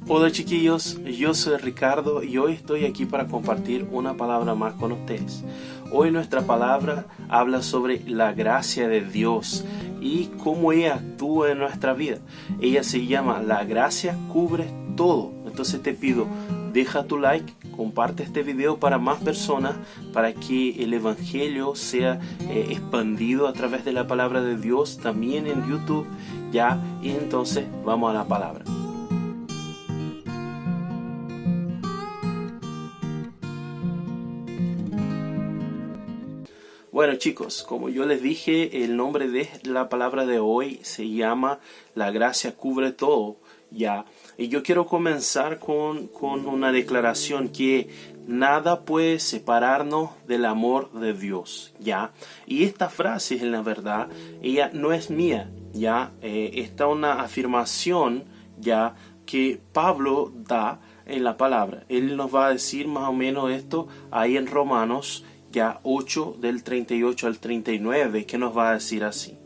Hola chiquillos, yo soy Ricardo y hoy estoy aquí para compartir una palabra más con ustedes. Hoy nuestra palabra habla sobre la gracia de Dios y cómo ella actúa en nuestra vida. Ella se llama La gracia cubre todo. Entonces te pido, deja tu like, comparte este video para más personas, para que el evangelio sea expandido a través de la palabra de Dios también en YouTube. Ya, y entonces vamos a la palabra. Bueno chicos, como yo les dije, el nombre de la palabra de hoy se llama La gracia cubre todo, ¿ya? Y yo quiero comenzar con una declaración que nada puede separarnos del amor de Dios, ¿ya? Y esta frase, en la verdad, ella no es mía, ¿ya? Esta es una afirmación, ¿ya? Que Pablo da en la palabra. Él nos va a decir más o menos esto ahí en Romanos, ya 8 del 38 al 39, que nos va a decir así: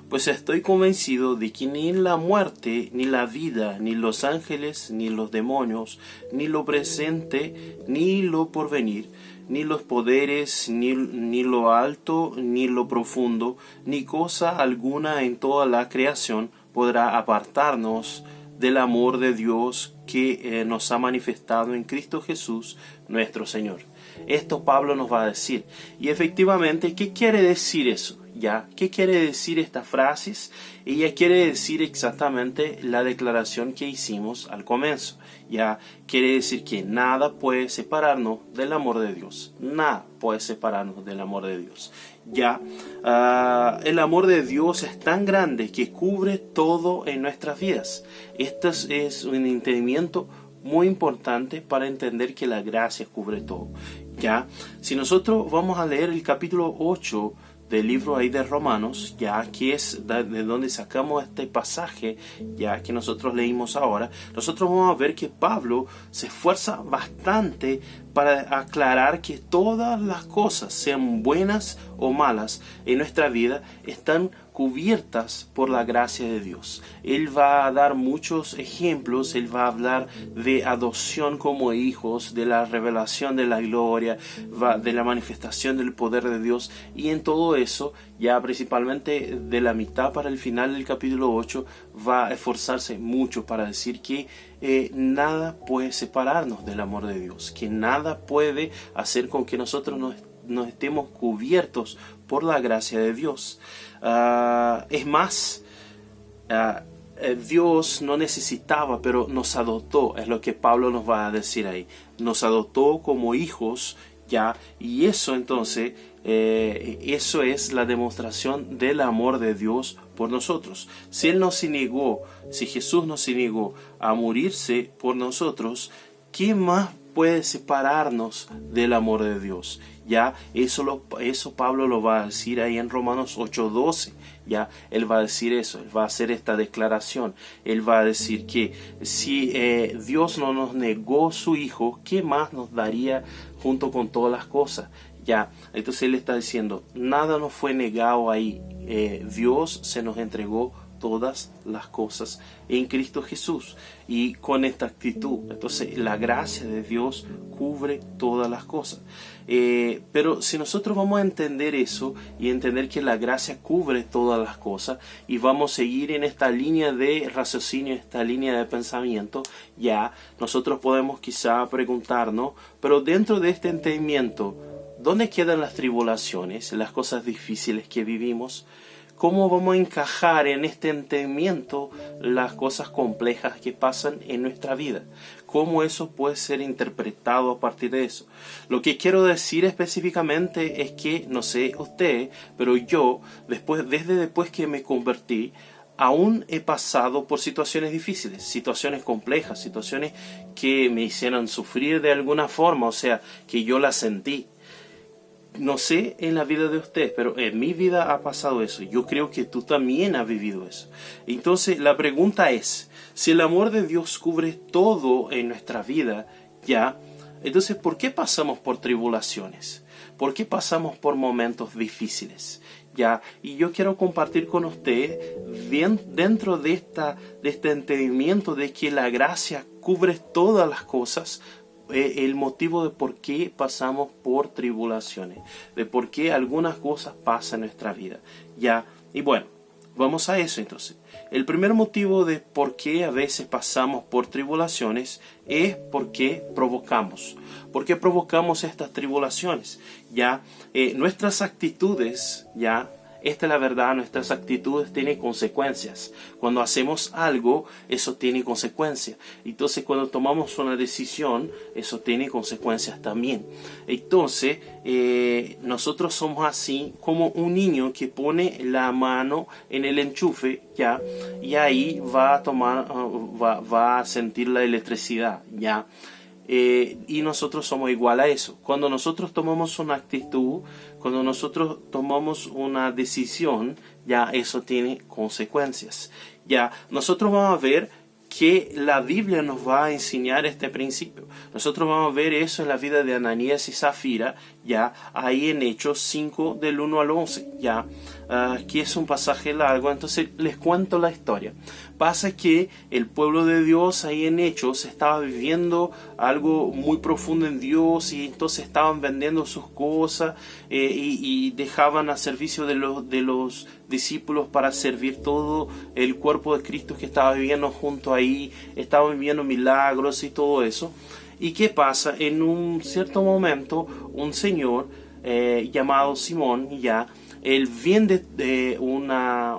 pues estoy convencido de que ni la muerte, ni la vida, ni los ángeles, ni los demonios, ni lo presente, ni lo porvenir, ni los poderes, ni lo alto, ni lo profundo, ni cosa alguna en toda la creación podrá apartarnos del amor de Dios que nos ha manifestado en Cristo Jesús nuestro Señor. Esto Pablo nos va a decir. Y efectivamente, ¿qué quiere decir eso? ¿Ya? ¿Qué quiere decir estas frases? Ella quiere decir exactamente la declaración que hicimos al comienzo. Ya quiere decir que nada puede separarnos del amor de Dios. Nada puede separarnos del amor de Dios. Ya, el amor de Dios es tan grande que cubre todo en nuestras vidas. Este es un entendimiento muy importante para entender que la gracia cubre todo. Ya, si nosotros vamos a leer el capítulo 8 del libro ahí de Romanos, ya que es de donde sacamos este pasaje, ya que nosotros leímos ahora, nosotros vamos a ver que Pablo se esfuerza bastante para aclarar que todas las cosas, sean buenas o malas en nuestra vida, están cubiertas por la gracia de Dios. Él va a dar muchos ejemplos, él va a hablar de adopción como hijos, de la revelación de la gloria, de la manifestación del poder de Dios, y en todo eso, ya principalmente de la mitad para el final del capítulo 8, va a esforzarse mucho para decir que nada puede separarnos del amor de Dios, que nada puede hacer con que nosotros nos estemos cubiertos por la gracia de Dios. Es más, Dios no necesitaba, pero nos adoptó, es lo que Pablo nos va a decir ahí. Nos adoptó como hijos, ya, y eso entonces, eso es la demostración del amor de Dios por nosotros. Si Él no se negó, si Jesús no se negó a morirse por nosotros, ¿qué más puede separarnos del amor de Dios? Ya, eso Pablo lo va a decir ahí en Romanos 8:12. Ya, él va a decir eso, él va a hacer esta declaración. Él va a decir que si Dios no nos negó su Hijo, ¿qué más nos daría junto con todas las cosas? Ya, entonces él está diciendo, nada nos fue negado ahí. Dios se nos entregó todas las cosas en Cristo Jesús, y con esta actitud, entonces la gracia de Dios cubre todas las cosas. Pero si nosotros vamos a entender eso y entender que la gracia cubre todas las cosas, y vamos a seguir en esta línea de raciocinio, esta línea de pensamiento, ya nosotros podemos quizá preguntarnos, pero dentro de este entendimiento, ¿dónde quedan las tribulaciones, las cosas difíciles que vivimos? ¿Cómo vamos a encajar en este entendimiento las cosas complejas que pasan en nuestra vida? ¿Cómo eso puede ser interpretado a partir de eso? Lo que quiero decir específicamente es que, no sé usted, pero yo, desde después que me convertí, aún he pasado por situaciones difíciles, situaciones complejas, situaciones que me hicieron sufrir de alguna forma, o sea, que yo las sentí. No sé en la vida de usted, pero en mi vida ha pasado eso. Yo creo que tú también has vivido eso. Entonces la pregunta es, si el amor de Dios cubre todo en nuestra vida, ya, entonces ¿por qué pasamos por tribulaciones? ¿Por qué pasamos por momentos difíciles? Ya, y yo quiero compartir con usted, bien dentro de este entendimiento de que la gracia cubre todas las cosas, el motivo de por qué pasamos por tribulaciones, de por qué algunas cosas pasan en nuestra vida. Ya, y bueno, vamos a eso entonces. El primer motivo de por qué a veces pasamos por tribulaciones es porque provocamos. ¿Por qué provocamos estas tribulaciones? Ya, nuestras actitudes, ya, esta es la verdad, nuestras actitudes tienen consecuencias. Cuando hacemos algo, eso tiene consecuencias. Entonces, cuando tomamos una decisión, eso tiene consecuencias también. Entonces, nosotros somos así como un niño que pone la mano en el enchufe, ya, y ahí va a tomar, va a sentir la electricidad, ya. Y nosotros somos igual a eso. Cuando nosotros tomamos una actitud, cuando nosotros tomamos una decisión, ya eso tiene consecuencias. Ya nosotros vamos a ver que la Biblia nos va a enseñar este principio. Nosotros vamos a ver eso en la vida de Ananías y Zafira, ya ahí en Hechos 5 del 1 al 11, ya. Aquí es un pasaje largo, entonces les cuento la historia. Pasa que el pueblo de Dios ahí en Hechos estaba viviendo algo muy profundo en Dios, y entonces estaban vendiendo sus cosas y dejaban a servicio de los discípulos para servir todo el cuerpo de Cristo que estaba viviendo junto ahí. Estaban viviendo milagros y todo eso. ¿Y qué pasa? En un cierto momento un señor llamado Simón, ya, él vende una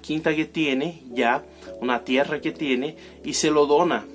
quinta que tiene, ya, una tierra que tiene, y se lo dona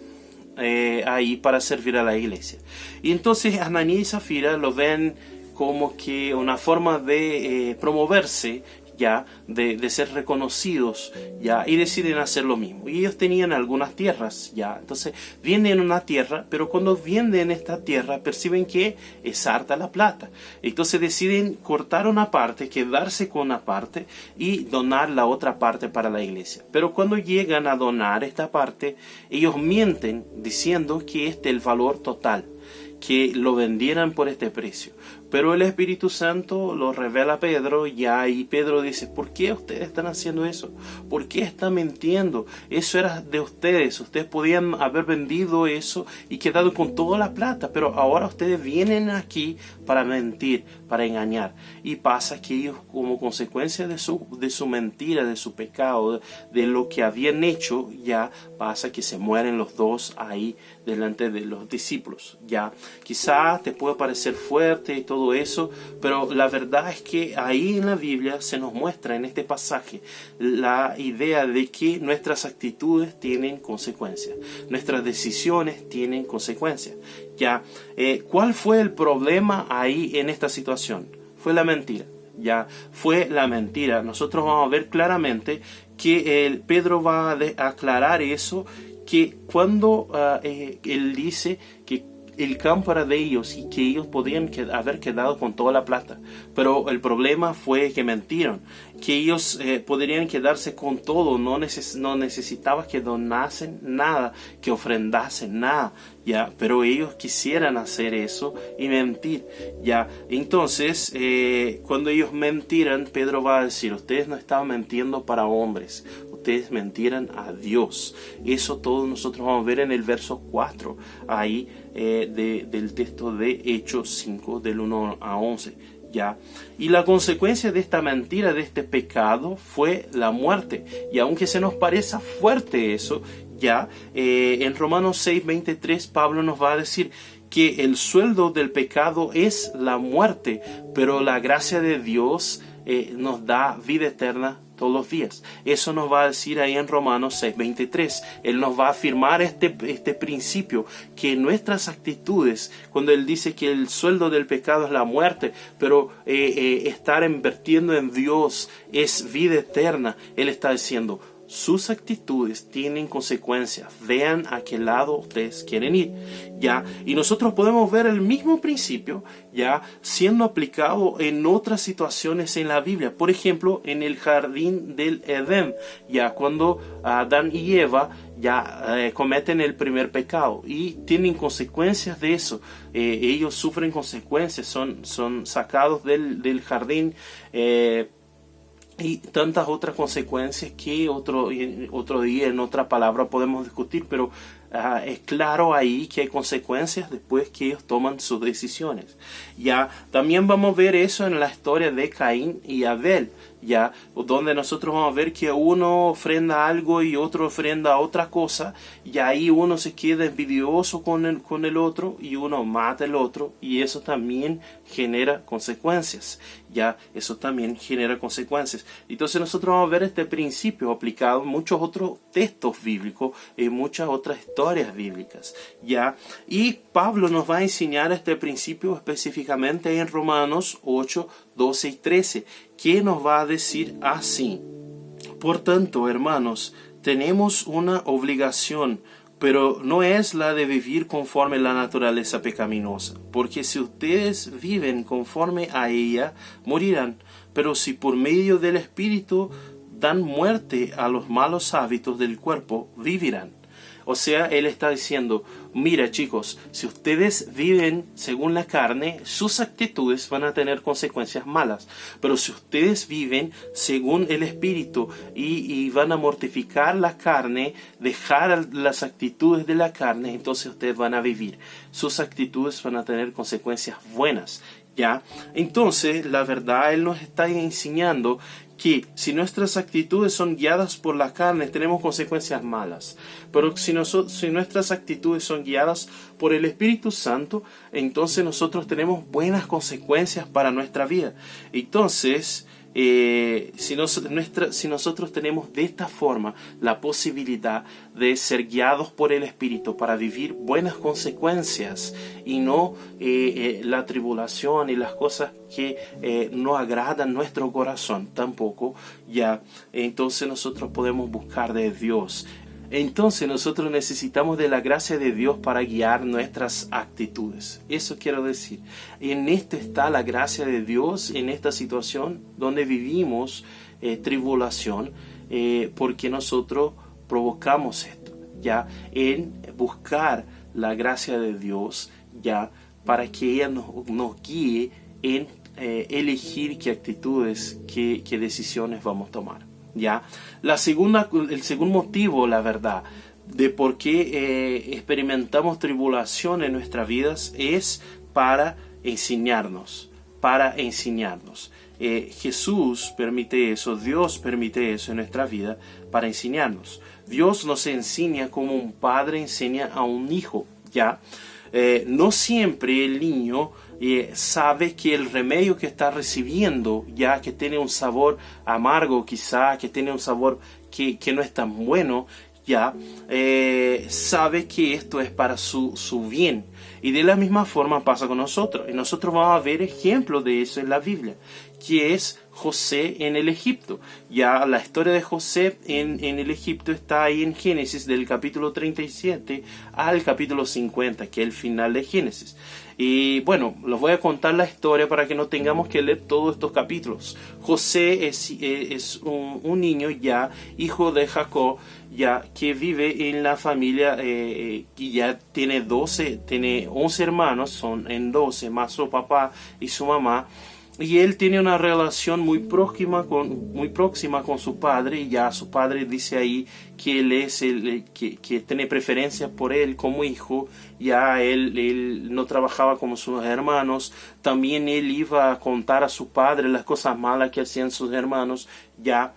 ahí para servir a la iglesia. Y entonces Ananías y Zafira lo ven como que una forma de promoverse, ya, de ser reconocidos, ya, y deciden hacer lo mismo. Y ellos tenían algunas tierras, ya, entonces venden una tierra, pero cuando venden esta tierra perciben que es harta la plata, entonces deciden cortar una parte, quedarse con una parte y donar la otra parte para la iglesia. Pero cuando llegan a donar esta parte, ellos mienten diciendo que este es el valor total, que lo vendieran por este precio. Pero el Espíritu Santo lo revela a Pedro, ya, y Pedro dice: ¿por qué ustedes están haciendo eso? ¿Por qué están mintiendo? Eso era de ustedes. Ustedes podían haber vendido eso y quedado con toda la plata, pero ahora ustedes vienen aquí para mentir, para engañar. Y pasa que ellos, como consecuencia de su mentira, de su pecado, de lo que habían hecho, ya pasa que se mueren los dos ahí delante de los discípulos. Ya, quizá te puede parecer fuerte y todo eso, pero la verdad es que ahí en la Biblia se nos muestra en este pasaje la idea de que nuestras actitudes tienen consecuencias, nuestras decisiones tienen consecuencias. Ya, ¿cuál fue el problema ahí en esta situación? Fue la mentira. Ya, fue la mentira. Nosotros vamos a ver claramente que Pedro va a aclarar eso, que cuando él dice que el campo era de ellos y que ellos podían haber quedado con toda la plata, pero el problema fue que mentieron, que ellos podrían quedarse con todo, no necesitaba que donasen nada, que ofrendasen nada, ya, pero ellos quisieran hacer eso y mentir, ya. Entonces cuando ellos mentiran, Pedro va a decir: ustedes no estaban mintiendo para hombres, ustedes mentieran a Dios. Eso todo nosotros vamos a ver en el verso 4 ahí del texto de Hechos 5 del 1 a 11, ya. Y la consecuencia de esta mentira, de este pecado, fue la muerte. Y aunque se nos parezca fuerte eso, ya, en Romanos 6:23 Pablo nos va a decir que el sueldo del pecado es la muerte, pero la gracia de Dios nos da vida eterna todos los días. Eso nos va a decir ahí en Romanos 6:23. Él nos va a afirmar este principio, que nuestras actitudes, cuando él dice que el sueldo del pecado es la muerte, pero estar invirtiendo en Dios es vida eterna, él está diciendo: sus actitudes tienen consecuencias. Vean a qué lado ustedes quieren ir, ya. Y nosotros podemos ver el mismo principio ya siendo aplicado en otras situaciones en la Biblia. Por ejemplo, en el jardín del Edén, ya, cuando Adán y Eva ya cometen el primer pecado y tienen consecuencias de eso. Ellos sufren consecuencias, son sacados del jardín, y tantas otras consecuencias que otro día en otra palabra podemos discutir, pero es claro ahí que hay consecuencias después que ellos toman sus decisiones. Ya también vamos a ver eso en la historia de Caín y Abel, ya donde nosotros vamos a ver que uno ofrenda algo y otro ofrenda otra cosa, y ahí uno se queda envidioso con el otro y uno mata al otro, y eso también genera consecuencias. Ya eso también genera consecuencias. Entonces nosotros vamos a ver este principio aplicado en muchos otros textos bíblicos, en muchas otras historias bíblicas, ya. Y Pablo nos va a enseñar este principio específicamente en Romanos 8, 12 y 13, que nos va a decir así: por tanto, hermanos, tenemos una obligación, pero no es la de vivir conforme a la naturaleza pecaminosa, porque si ustedes viven conforme a ella, morirán. Pero si por medio del Espíritu dan muerte a los malos hábitos del cuerpo, vivirán. O sea, él está diciendo, mira chicos, si ustedes viven según la carne, sus actitudes van a tener consecuencias malas. Pero si ustedes viven según el Espíritu y van a mortificar la carne, dejar las actitudes de la carne, entonces ustedes van a vivir. Sus actitudes van a tener consecuencias buenas. ¿Ya? Entonces, la verdad, él nos está enseñando que si nuestras actitudes son guiadas por la carne, tenemos consecuencias malas. Pero si nuestras actitudes son guiadas por el Espíritu Santo, entonces nosotros tenemos buenas consecuencias para nuestra vida. Entonces, si nosotros tenemos de esta forma la posibilidad de ser guiados por el Espíritu para vivir buenas consecuencias y no la tribulación y las cosas que no agradan nuestro corazón tampoco, ya, entonces nosotros podemos buscar de Dios. Entonces nosotros necesitamos de la gracia de Dios para guiar nuestras actitudes. Eso quiero decir. En esto está la gracia de Dios, en esta situación donde vivimos tribulación, porque nosotros provocamos esto, ya, en buscar la gracia de Dios, ya, para que ella nos guíe en elegir qué actitudes, qué decisiones vamos a tomar. ¿Ya? El segundo motivo, la verdad, de por qué experimentamos tribulación en nuestras vidas es para enseñarnos. Jesús permite eso, Dios permite eso en nuestra vida para enseñarnos. Dios nos enseña como un padre enseña a un hijo, ¿ya? No siempre el niño sabe que el remedio que está recibiendo, ya que tiene un sabor amargo quizá, que tiene un sabor que no es tan bueno, ya sabe que esto es para su bien. Y de la misma forma pasa con nosotros. Y nosotros vamos a ver ejemplos de eso en la Biblia, que es José en el Egipto. Ya la historia de José en el Egipto está ahí en Génesis, del capítulo 37 al capítulo 50, que es el final de Génesis. Y bueno, les voy a contar la historia para que no tengamos que leer todos estos capítulos. José es un niño ya, hijo de Jacob, ya que vive en la familia que ya tiene 11 hermanos, son en 12, más su papá y su mamá. Y él tiene una relación muy próxima con su padre, y ya su padre dice ahí que él es que tiene preferencia por él como hijo. Ya él no trabajaba como sus hermanos, también él iba a contar a su padre las cosas malas que hacían sus hermanos, ya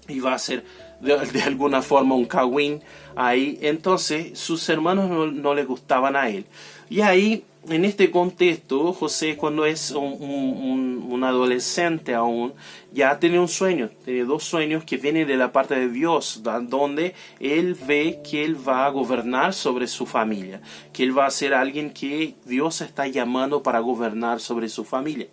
iba a ser de alguna forma un cagüín ahí. Entonces sus hermanos no le gustaban a él, y ahí en este contexto José, cuando es un adolescente aún, ya tiene un sueño, tiene dos sueños que vienen de la parte de Dios, donde él ve que él va a gobernar sobre su familia, que él va a ser alguien que Dios está llamando para gobernar sobre su familia.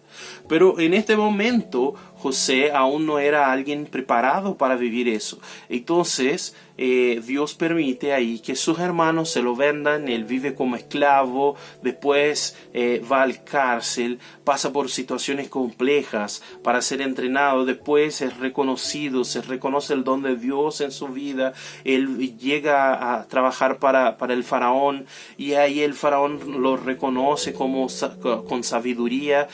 Pero en este momento José aún no era alguien preparado para vivir eso. Entonces Dios permite ahí que sus hermanos se lo vendan, él vive como esclavo, después va al cárcel, pasa por situaciones complejas para ser entrenado, después es reconocido, se reconoce el don de Dios en su vida, él llega a trabajar para el faraón, y ahí el faraón lo reconoce con sabiduría,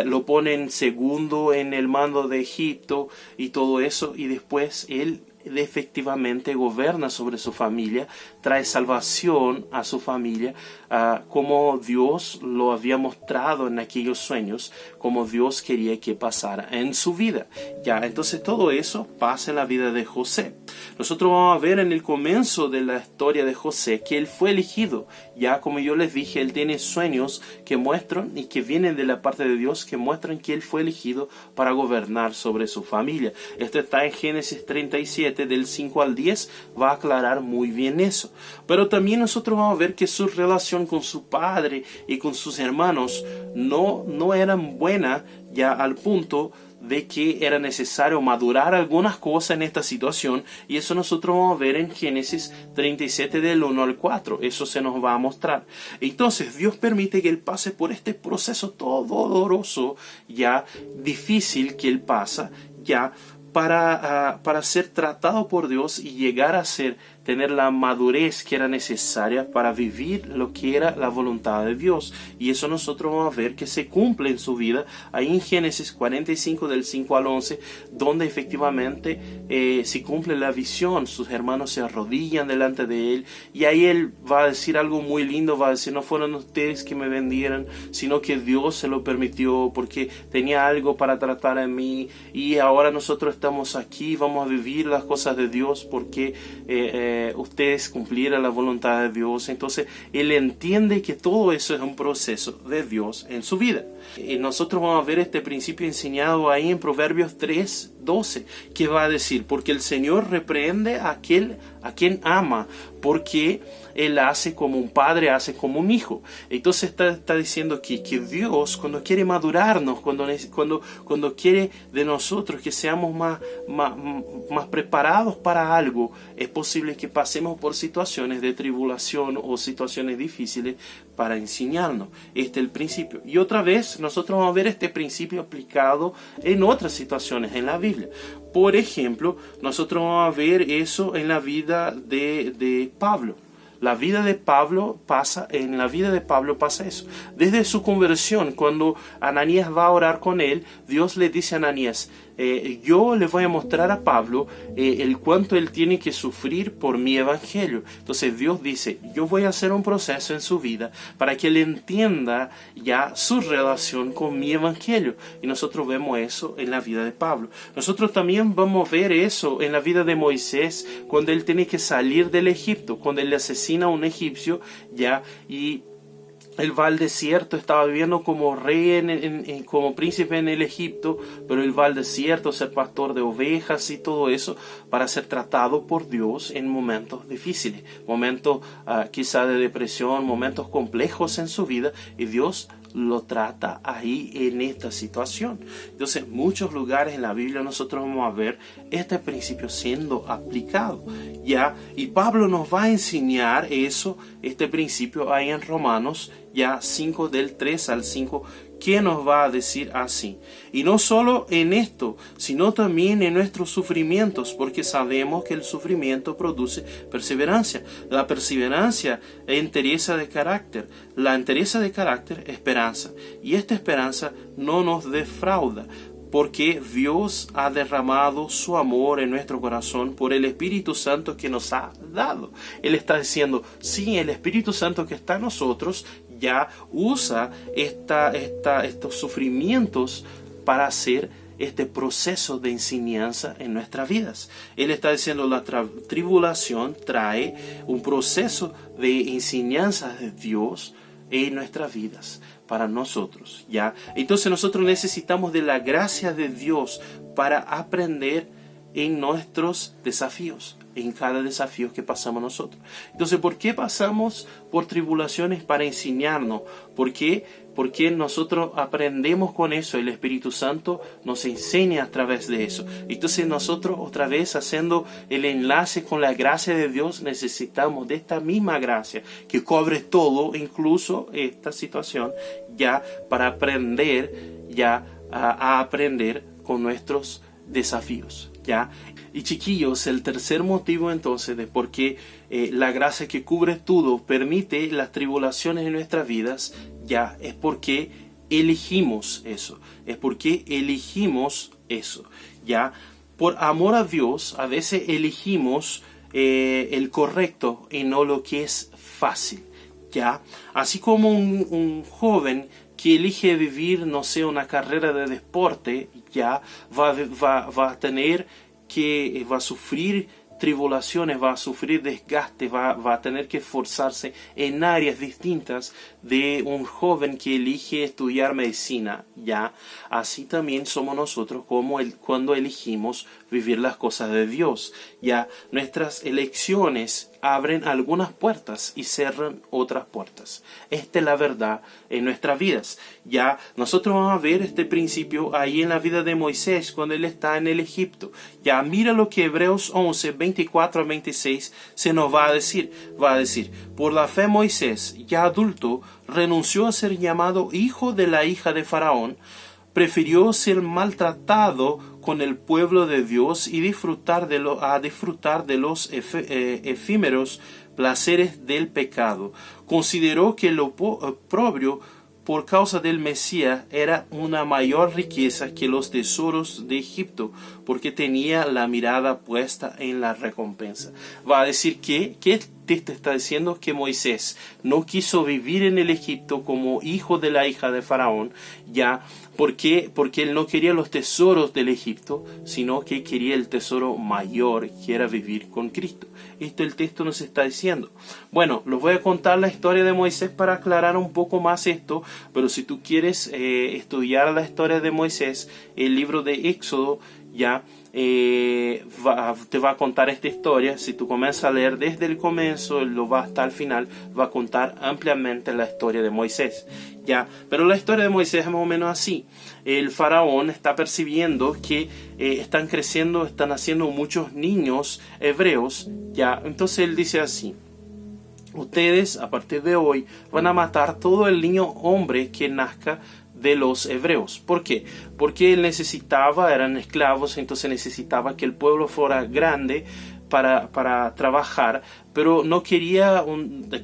lo pone en segundo en el mando de Egipto y todo eso, y después él efectivamente gobierna sobre su familia, trae salvación a su familia, como Dios lo había mostrado en aquellos sueños, como Dios quería que pasara en su vida. Ya, entonces todo eso pasa en la vida de José. Nosotros vamos a ver en el comienzo de la historia de José que él fue elegido. Ya, como yo les dije, él tiene sueños que muestran y que vienen de la parte de Dios, que muestran que él fue elegido para gobernar sobre su familia. Esto está en Génesis 37, del 5 al 10, va a aclarar muy bien eso. Pero también nosotros vamos a ver que su relación con su padre y con sus hermanos no eran buenas, ya al punto de que era necesario madurar algunas cosas en esta situación, y eso nosotros vamos a ver en Génesis 37 del 1 al 4, eso se nos va a mostrar. Entonces Dios permite que él pase por este proceso todo doloroso, ya difícil que él pasa, ya para ser tratado por Dios y llegar a tener la madurez que era necesaria para vivir lo que era la voluntad de Dios. Y eso nosotros vamos a ver que se cumple en su vida ahí en Génesis 45 del 5 al 11, donde efectivamente se cumple la visión. Sus hermanos se arrodillan delante de él y ahí él va a decir algo muy lindo, va a decir: no fueron ustedes que me vendieron, sino que Dios se lo permitió porque tenía algo para tratar en mí, y ahora nosotros estamos aquí, vamos a vivir las cosas de Dios porque ustedes cumplieran la voluntad de Dios. Entonces él entiende que todo eso es un proceso de Dios en su vida. Y nosotros vamos a ver este principio enseñado ahí en Proverbios 3:12, que va a decir: porque el Señor reprende a quien ama, porque Él hace como un padre hace como un hijo. Entonces está diciendo aquí que Dios, cuando quiere madurarnos, cuando quiere de nosotros que seamos más preparados para algo, es posible que pasemos por situaciones de tribulación o situaciones difíciles para enseñarnos. Este es el principio. Y otra vez nosotros vamos a ver este principio aplicado en otras situaciones en la Biblia. Por ejemplo, nosotros vamos a ver eso en la vida de Pablo. En la vida de Pablo pasa eso. Desde su conversión, cuando Ananías va a orar con él, Dios le dice a Ananías: yo le voy a mostrar a Pablo el cuánto él tiene que sufrir por mi evangelio. Entonces Dios dice: yo voy a hacer un proceso en su vida para que él entienda ya su relación con mi evangelio. Y nosotros vemos eso en la vida de Pablo. Nosotros también vamos a ver eso en la vida de Moisés, cuando él tiene que salir del Egipto, cuando él le asesina a un egipcio, ya, y él va al desierto, estaba viviendo como rey, como príncipe en el Egipto, pero él va al desierto, ser pastor de ovejas y todo eso, para ser tratado por Dios en momentos difíciles, momentos quizá de depresión, momentos complejos en su vida, y Dios lo trata ahí en esta situación. Entonces, en muchos lugares en la Biblia nosotros vamos a ver este principio siendo aplicado, ¿ya? Y Pablo nos va a enseñar este principio ahí en Romanos, ya 5 del 3 al 5, que nos va a decir así: y no solo en esto, sino también en nuestros sufrimientos, porque sabemos que el sufrimiento produce perseverancia, la perseverancia entereza de carácter, la entereza de carácter esperanza, y esta esperanza no nos defrauda, porque Dios ha derramado su amor en nuestro corazón por el Espíritu Santo que nos ha dado. Él está diciendo: sí, el Espíritu Santo que está en nosotros ya usa estos sufrimientos para hacer este proceso de enseñanza en nuestras vidas. Él está diciendo: la tribulación trae un proceso de enseñanza de Dios en nuestras vidas para nosotros, ¿ya? Entonces nosotros necesitamos de la gracia de Dios para aprender en nuestros desafíos, en cada desafío que pasamos nosotros. Entonces, ¿por qué pasamos por tribulaciones? Para enseñarnos. ¿Por qué? Porque nosotros aprendemos con eso. El Espíritu Santo nos enseña a través de eso. Entonces nosotros, otra vez haciendo el enlace con la gracia de Dios, necesitamos de esta misma gracia que cubre todo, incluso esta situación, ya para aprender ya a aprender con nuestros desafíos, ¿ya? Y chiquillos, el tercer motivo entonces de por qué la gracia que cubre todo permite las tribulaciones en nuestras vidas, ya, es porque elegimos eso, ya. por amor a Dios, a veces elegimos el correcto y no lo que es fácil, ¿ya? Así como un joven que elige vivir, no sé, una carrera de deporte, ya va a tener que, va a sufrir tribulaciones, va a sufrir desgaste, va a tener que esforzarse en áreas distintas de un joven que elige estudiar medicina, ya. Así también somos nosotros cuando elegimos vivir las cosas de Dios, ya. Nuestras elecciones abren algunas puertas y cierran otras puertas. Esta es la verdad en nuestras vidas. Ya nosotros vamos a ver este principio ahí en la vida de Moisés cuando él está en el Egipto. Ya mira lo que Hebreos 11, 24 a 26 se nos va a decir. Va a decir, por la fe Moisés, ya adulto, renunció a ser llamado hijo de la hija de Faraón, prefirió ser maltratado con el pueblo de Dios y disfrutar de los efímeros placeres del pecado. Consideró que lo propio por causa del Mesías era una mayor riqueza que los tesoros de Egipto, porque tenía la mirada puesta en la recompensa. Va a decir que te está diciendo que Moisés no quiso vivir en el Egipto como hijo de la hija de Faraón, ya. ¿Por qué? Porque él no quería los tesoros del Egipto, sino que quería el tesoro mayor, que era vivir con Cristo. Esto el texto nos está diciendo. Bueno, les voy a contar la historia de Moisés para aclarar un poco más esto, pero si tú quieres estudiar la historia de Moisés, el libro de Éxodo ya te va a contar esta historia. Si tú comienzas a leer desde el comienzo, lo va hasta el final, va a contar ampliamente la historia de Moisés, ya. Pero la historia de Moisés es más o menos así. El faraón está percibiendo que están creciendo, están naciendo muchos niños hebreos, ya. Entonces él dice así: ustedes a partir de hoy van a matar todo el niño hombre que nazca de los hebreos. ¿Por qué? Porque él eran esclavos, entonces necesitaba que el pueblo fuera grande para trabajar, pero no quería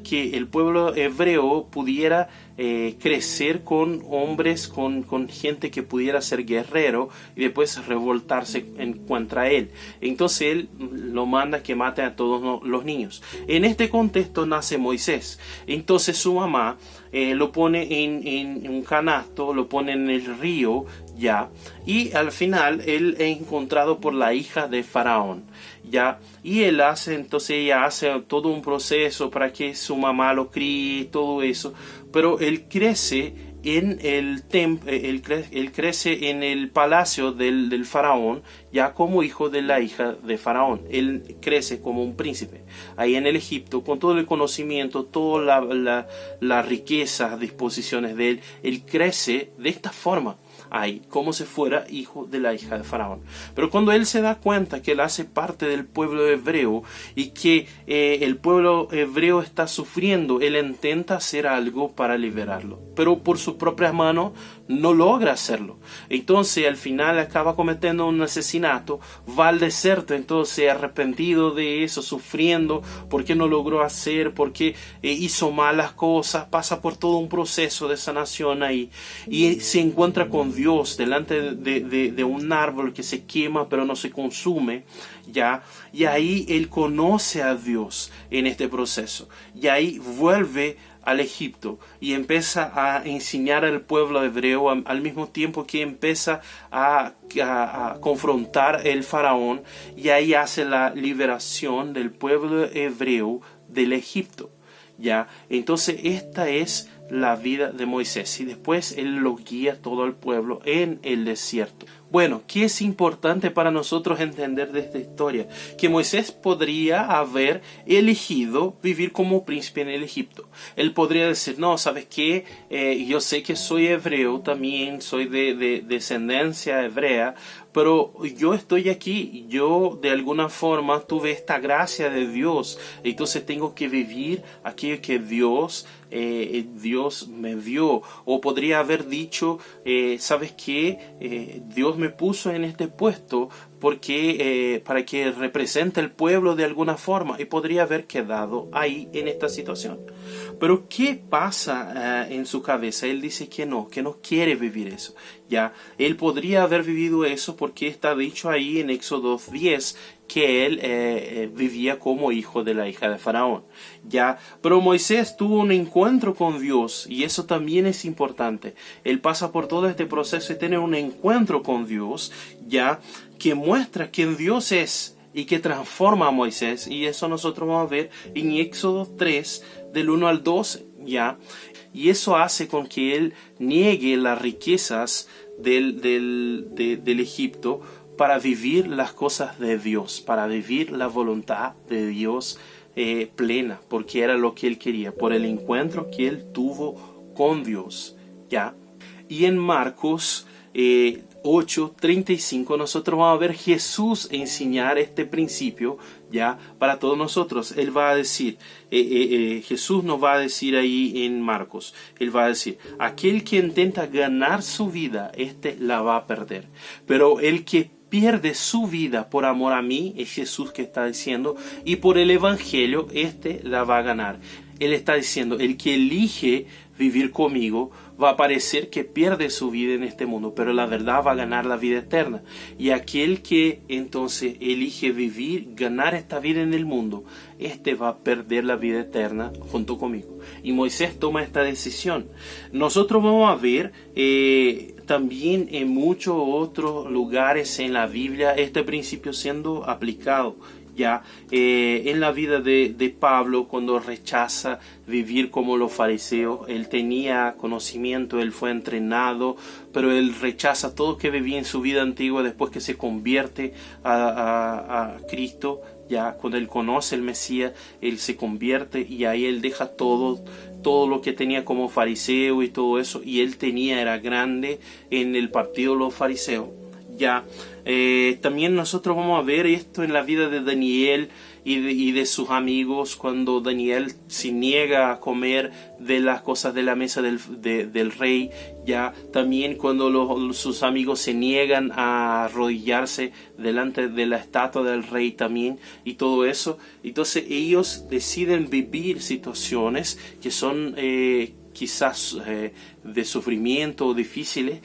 que el pueblo hebreo pudiera crecer con hombres, con gente que pudiera ser guerrero y después revoltarse contra él. Entonces él lo manda que mate a todos los niños. En este contexto nace Moisés. Entonces su mamá lo pone en un canasto, lo pone en el río, ya, y al final él es encontrado por la hija de Faraón, ya, y ella hace todo un proceso para que su mamá lo críe, todo eso, pero él crece en él crece en el palacio del faraón, ya como hijo de la hija de Faraón. Él crece como un príncipe ahí en el Egipto, con todo el conocimiento, toda la riqueza a disposiciones de él. Él crece de esta forma ahí, como si fuera hijo de la hija de Faraón. Pero cuando él se da cuenta que él hace parte del pueblo hebreo y que el pueblo hebreo está sufriendo, él intenta hacer algo para liberarlo, pero por sus propias manos no logra hacerlo. Entonces al final acaba cometiendo un asesinato, va al desierto, entonces arrepentido de eso, sufriendo porque no logró hacer, porque hizo malas cosas, pasa por todo un proceso de sanación ahí y se encuentra con Dios delante de un árbol que se quema pero no se consume, ya, y ahí él conoce a Dios en este proceso, y ahí vuelve al Egipto y empieza a enseñar al pueblo hebreo al mismo tiempo que empieza a confrontar el faraón, y ahí hace la liberación del pueblo hebreo del Egipto, ya. Entonces esta es la vida de Moisés y después él lo guía todo el pueblo en el desierto. Bueno, ¿qué es importante para nosotros entender de esta historia? Que Moisés podría haber elegido vivir como príncipe en el Egipto. Él podría decir, no, ¿sabes qué? Yo sé que soy hebreo también, soy de descendencia hebrea, pero yo estoy aquí, yo de alguna forma tuve esta gracia de Dios, entonces tengo que vivir aquello que Dios me dio. O podría haber dicho, ¿sabes qué? Dios me puso en este puesto porque para que represente el pueblo de alguna forma, y podría haber quedado ahí en esta situación. Pero ¿qué pasa en su cabeza? Él dice que no quiere vivir eso. Ya, él podría haber vivido eso porque está dicho ahí en Éxodo 10 que él vivía como hijo de la hija de Faraón. Ya, pero Moisés tuvo un encuentro con Dios, y eso también es importante. Él pasa por todo este proceso y tiene un encuentro con Dios, ya, que muestra quién Dios es y que transforma a Moisés, y eso nosotros vamos a ver en Éxodo 3 del 1 al 12, ya. Y eso hace con que él niegue las riquezas del Egipto para vivir las cosas de Dios, para vivir la voluntad de Dios plena, porque era lo que él quería, por el encuentro que él tuvo con Dios, ¿ya? Y en Marcos 8:35 nosotros vamos a ver Jesús enseñar este principio, ya, para todos nosotros. Él va a decir, Jesús nos va a decir ahí en Marcos, él va a decir: aquel que intenta ganar su vida, la va a perder, pero el que pierde su vida por amor a mí, es Jesús que está diciendo, y por el evangelio, la va a ganar. Él está diciendo: el que elige vivir conmigo va a parecer que pierde su vida en este mundo, pero la verdad va a ganar la vida eterna. Y aquel que entonces elige vivir, ganar esta vida en el mundo, va a perder la vida eterna junto conmigo. Y Moisés toma esta decisión. Nosotros vamos a ver también en muchos otros lugares en la Biblia este principio siendo aplicado. Ya en la vida de Pablo, cuando rechaza vivir como los fariseos, él tenía conocimiento, él fue entrenado, pero él rechaza todo lo que vivía en su vida antigua después que se convierte a Cristo. Ya cuando él conoce el Mesías, él se convierte, y ahí él deja todo lo que tenía como fariseo y todo eso, y él era grande en el partido de los fariseos. Ya, también nosotros vamos a ver esto en la vida de Daniel y de sus amigos, cuando Daniel se niega a comer de las cosas de la mesa del rey. Ya, también cuando sus amigos se niegan a arrodillarse delante de la estatua del rey también, y todo eso. Entonces ellos deciden vivir situaciones que son quizás de sufrimiento o difíciles,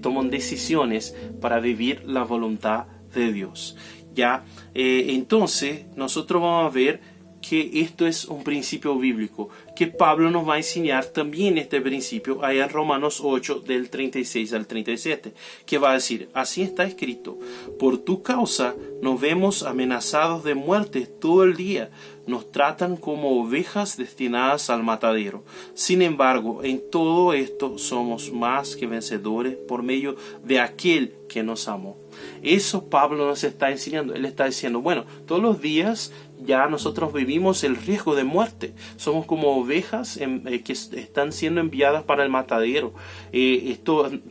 toman decisiones para vivir la voluntad de Dios. Ya, entonces nosotros vamos a ver que esto es un principio bíblico, que Pablo nos va a enseñar también este principio allá en Romanos 8 del 36 al 37, que va a decir: así está escrito, por tu causa nos vemos amenazados de muerte todo el día, nos tratan como ovejas destinadas al matadero. Sin embargo, en todo esto somos más que vencedores por medio de aquel que nos amó. Eso Pablo nos está enseñando. Él está diciendo: bueno, todos los días ya nosotros vivimos el riesgo de muerte. Somos como ovejas que están siendo enviadas para el matadero.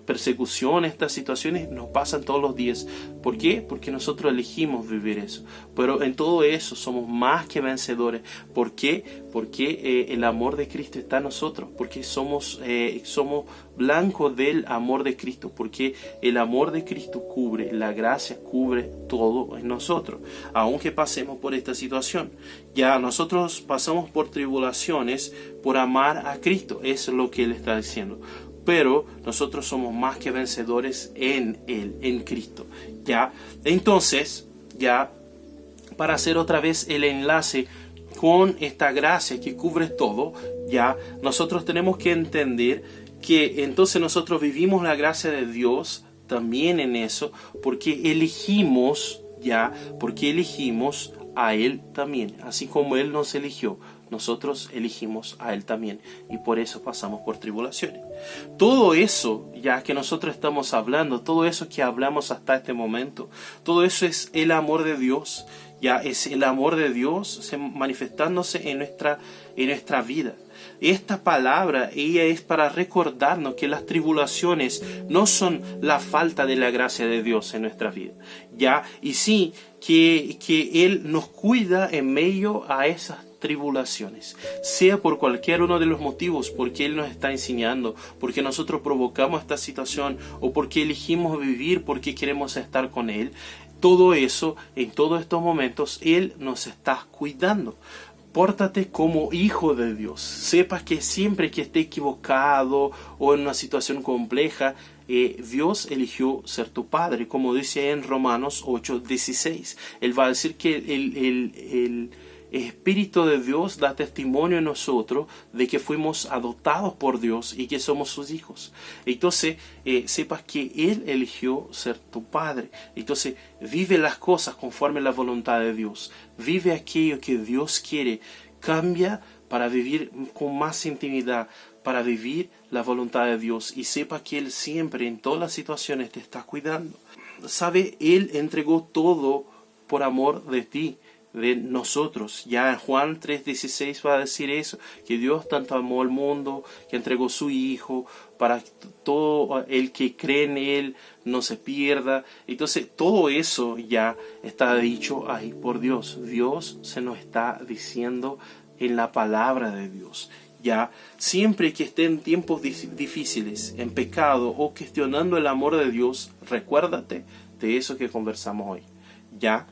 Persecución, estas situaciones nos pasan todos los días. ¿Por qué? Porque nosotros elegimos vivir eso. Pero en todo eso somos más que vencedores. ¿Por qué? Porque el amor de Cristo está en nosotros. Porque somos blancos del amor de Cristo. Porque el amor de Cristo cubre, la gracia cubre todo en nosotros. Aunque pasemos por esta situación, ya nosotros pasamos por tribulaciones por amar a Cristo. Eso es lo que Él está diciendo. Pero nosotros somos más que vencedores en Él, en Cristo. Ya, entonces, ya, para hacer otra vez el enlace con esta gracia que cubre todo, ya, nosotros tenemos que entender que entonces nosotros vivimos la gracia de Dios también en eso, porque elegimos a Él también. Así como Él nos eligió, nosotros elegimos a Él también, y por eso pasamos por tribulaciones. Todo eso ya que nosotros estamos hablando, todo eso que hablamos hasta este momento, todo eso es el amor de Dios. Ya es el amor de Dios manifestándose en nuestra vida. Esta palabra, ella es para recordarnos que las tribulaciones no son la falta de la gracia de Dios en nuestra vida, ya, y sí que Él nos cuida en medio a esas tribulaciones, sea por cualquier uno de los motivos, porque Él nos está enseñando, porque nosotros provocamos esta situación, o porque elegimos vivir, porque queremos estar con Él. todo eso, en todos estos momentos, Él nos está cuidando. Pórtate como hijo de Dios. Sepas que siempre que esté equivocado o en una situación compleja, Dios eligió ser tu padre, como dice en Romanos 8:16. Él va a decir que el Espíritu de Dios da testimonio en nosotros de que fuimos adoptados por Dios y que somos sus hijos. Entonces, sepas que Él eligió ser tu padre. Entonces, vive las cosas conforme a la voluntad de Dios. Vive aquello que Dios quiere. Cambia para vivir con más intimidad, para vivir la voluntad de Dios. Y sepa que Él siempre, en todas las situaciones, te está cuidando. ¿Sabe? Él entregó todo por amor de ti, de nosotros. Ya en Juan 3:16 va a decir eso, que Dios tanto amó al mundo, que entregó su Hijo, para que todo el que cree en Él no se pierda. Entonces todo eso ya está dicho ahí por Dios. Dios se nos está diciendo en la palabra de Dios. Ya, siempre que esté en tiempos difíciles, en pecado o cuestionando el amor de Dios, recuérdate de eso que conversamos hoy. Ya,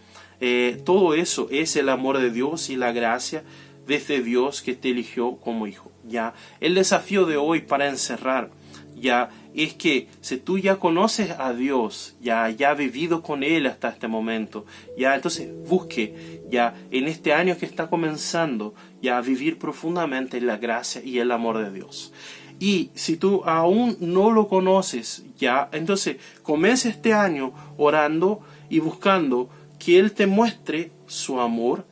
todo eso es el amor de Dios y la gracia de este Dios que te eligió como hijo. Ya, el desafío de hoy para encerrar ya es que si tú ya conoces a Dios, ya has vivido con Él hasta este momento, ya entonces busque ya en este año que está comenzando ya vivir profundamente la gracia y el amor de Dios. Y si tú aún no lo conoces, ya entonces comienza este año orando y buscando que Él te muestre su amor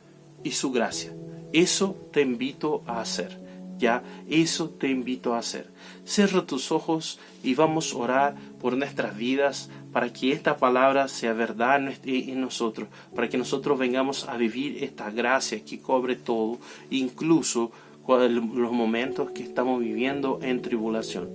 y su gracia. Eso te invito a hacer. Ya, eso te invito a hacer. Cierra tus ojos y vamos a orar por nuestras vidas para que esta palabra sea verdad en nosotros, para que nosotros vengamos a vivir esta gracia que cubre todo, incluso los momentos que estamos viviendo en tribulación.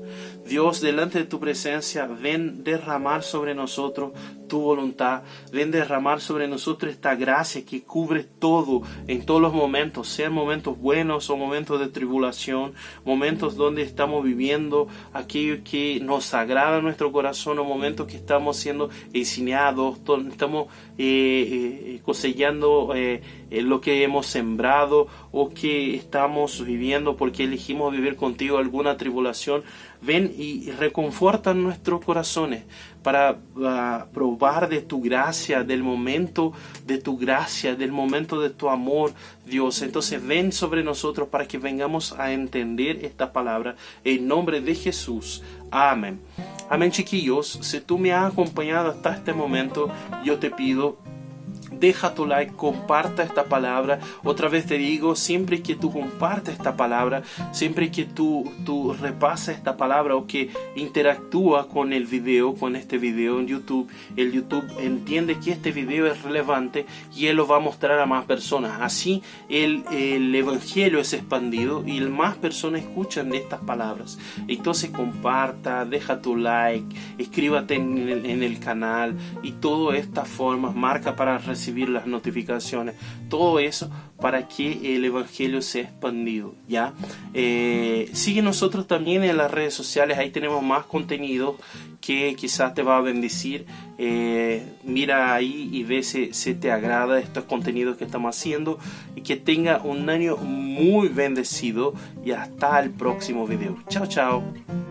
Dios, delante de tu presencia, ven derramar sobre nosotros tu voluntad, ven derramar sobre nosotros esta gracia que cubre todo, en todos los momentos, sean momentos buenos o momentos de tribulación, momentos donde estamos viviendo aquello que nos agrada a nuestro corazón, o momentos que estamos siendo enseñados, estamos cosechando lo que hemos sembrado, o que estamos viviendo porque elegimos vivir contigo alguna tribulación. Ven y reconfortan nuestros corazones para probar de tu gracia, del momento de tu gracia, del momento de tu amor, Dios. Entonces ven sobre nosotros para que vengamos a entender esta palabra en nombre de Jesús. Amén. Amén, chiquillos. Si tú me has acompañado hasta este momento, yo te pido, deja tu like, comparta esta palabra. Otra vez te digo, siempre que tú compartas esta palabra, siempre que tú repasas esta palabra o que interactúa con el video, con este video en YouTube, el YouTube entiende que este video es relevante y Él lo va a mostrar a más personas. Así el Evangelio es expandido y más personas escuchan de estas palabras. Entonces comparta, deja tu like, escríbete en el canal y todas estas formas, marca para recibir las notificaciones, todo eso para que el Evangelio sea expandido. ¿Ya? Sigue nosotros también en las redes sociales, ahí tenemos más contenido que quizás te va a bendecir. Mira ahí y ve si te agrada estos contenidos que estamos haciendo, y que tenga un año muy bendecido y hasta el próximo video. Chao, chao.